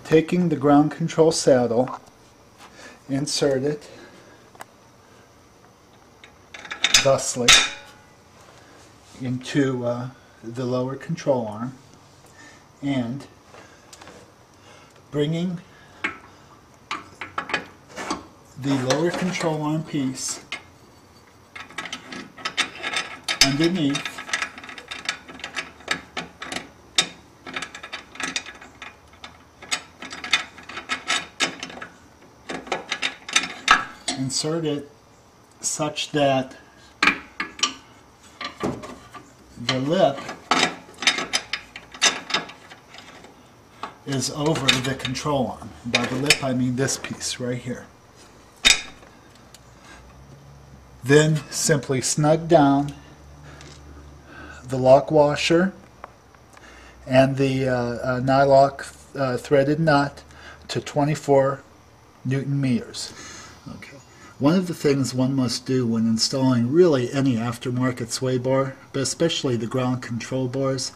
taking the ground control saddle, insert it thusly into the lower control arm, and bringing the lower control arm piece underneath insert it such that the lip is over the control arm. By the lip I mean this piece right here. Then simply snug down the lock washer and the nylock threaded nut to 24 Newton meters. Okay. One of the things one must do when installing really any aftermarket sway bar, but especially the ground control bars,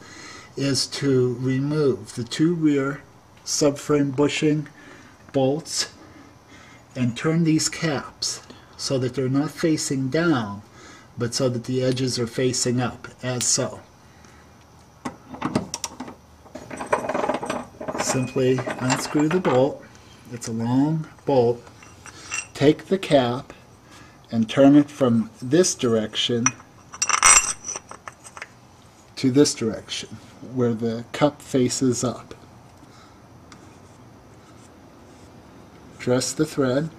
is to remove the two rear subframe bushing bolts and turn these caps so that they're not facing down, but so that the edges are facing up, as so. Simply unscrew the bolt. It's a long bolt. Take the cap and turn it from this direction to this direction, where the cup faces up. Dress the thread.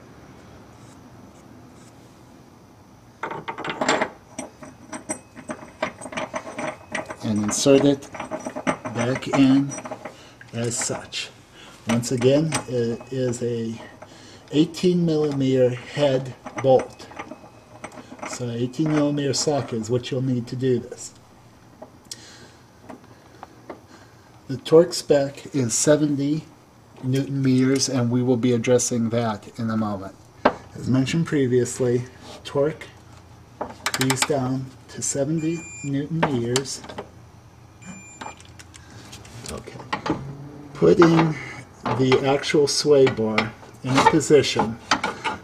And insert it back in as such. Once again, it is a 18mm head bolt. So 18mm socket is what you'll need to do this. The torque spec is 70 Newton meters, and we will be addressing that in a moment. As mentioned previously, torque these down to 70 Newton meters. Okay. Putting the actual sway bar in a position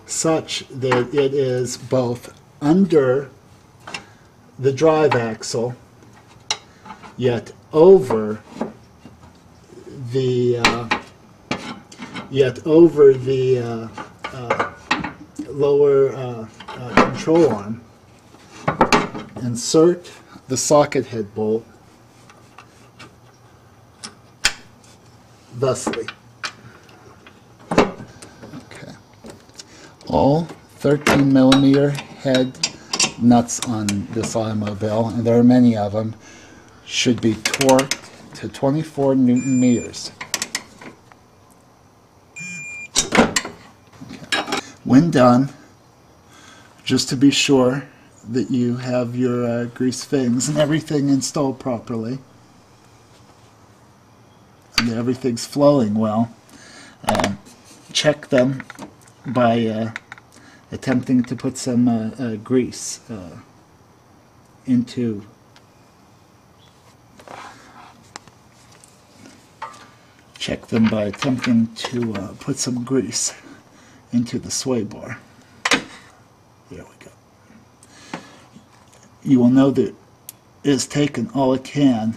such that it is both under the drive axle yet over the lower control arm. Insert the socket head bolt thusly. Okay. All 13mm head nuts on this automobile, and there are many of them, should be torqued to 24 Newton meters. Okay. When done, just to be sure that you have your grease fittings and everything installed properly, and that everything's flowing well, check them by attempting to put some grease into put some grease into the sway bar. There we go. You will know that it has taken all it can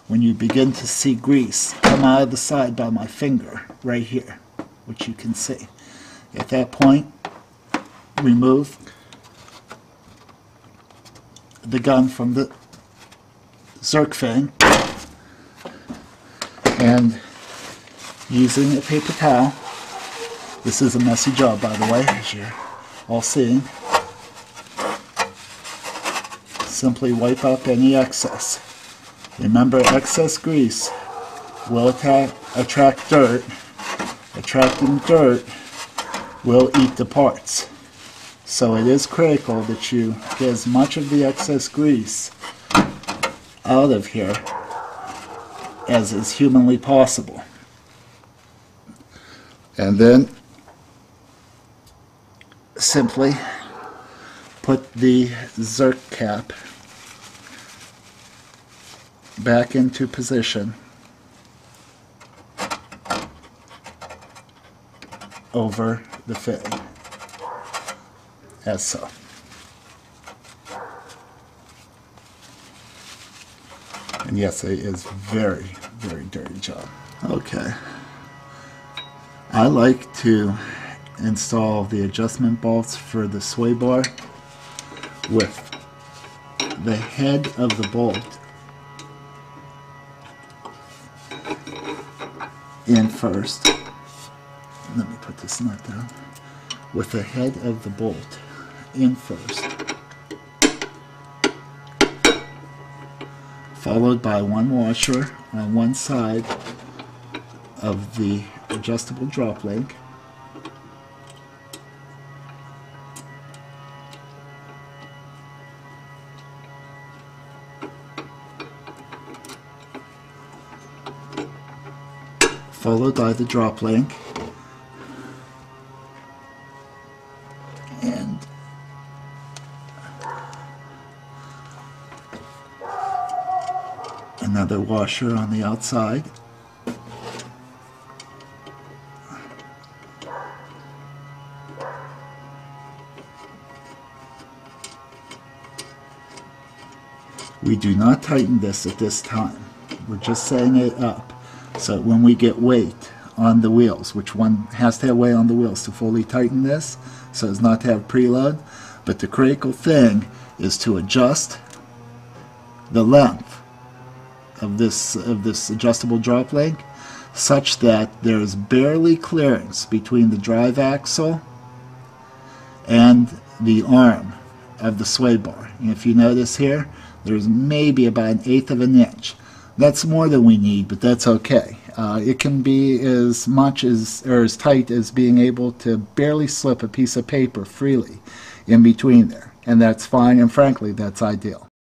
when you begin to see grease come out of the side by my finger right here, which you can see. At that point, remove the gun from the Zerkfang, and using a paper towel, this is a messy job by the way, as you're all seeing, simply wipe up any excess. Remember, excess grease will attract dirt. Attracting dirt will eat the parts. So it is critical that you get as much of the excess grease out of here as is humanly possible. And then simply put the Zerk cap back into position over the fitting, as so. And yes, it is very, very dirty job. Okay. I like to install the adjustment bolts for the sway bar with the head of the bolt in first. Let me put this nut down. With the head of the bolt in first, followed by one washer on one side of the adjustable drop link, followed by the drop link, and another washer on the outside. We do not tighten this at this time. We're just setting it up so when we get weight on the wheels, which one has to have weight on the wheels to fully tighten this so as not to have preload. But the critical thing is to adjust the length of this adjustable drop link such that there's barely clearance between the drive axle and the arm of the sway bar. And if you notice here, there's maybe about 1/8 of an inch. That's more than we need, but that's okay. It can be as much as, or as tight as being able to barely slip a piece of paper freely in between there. And that's fine, and frankly, that's ideal.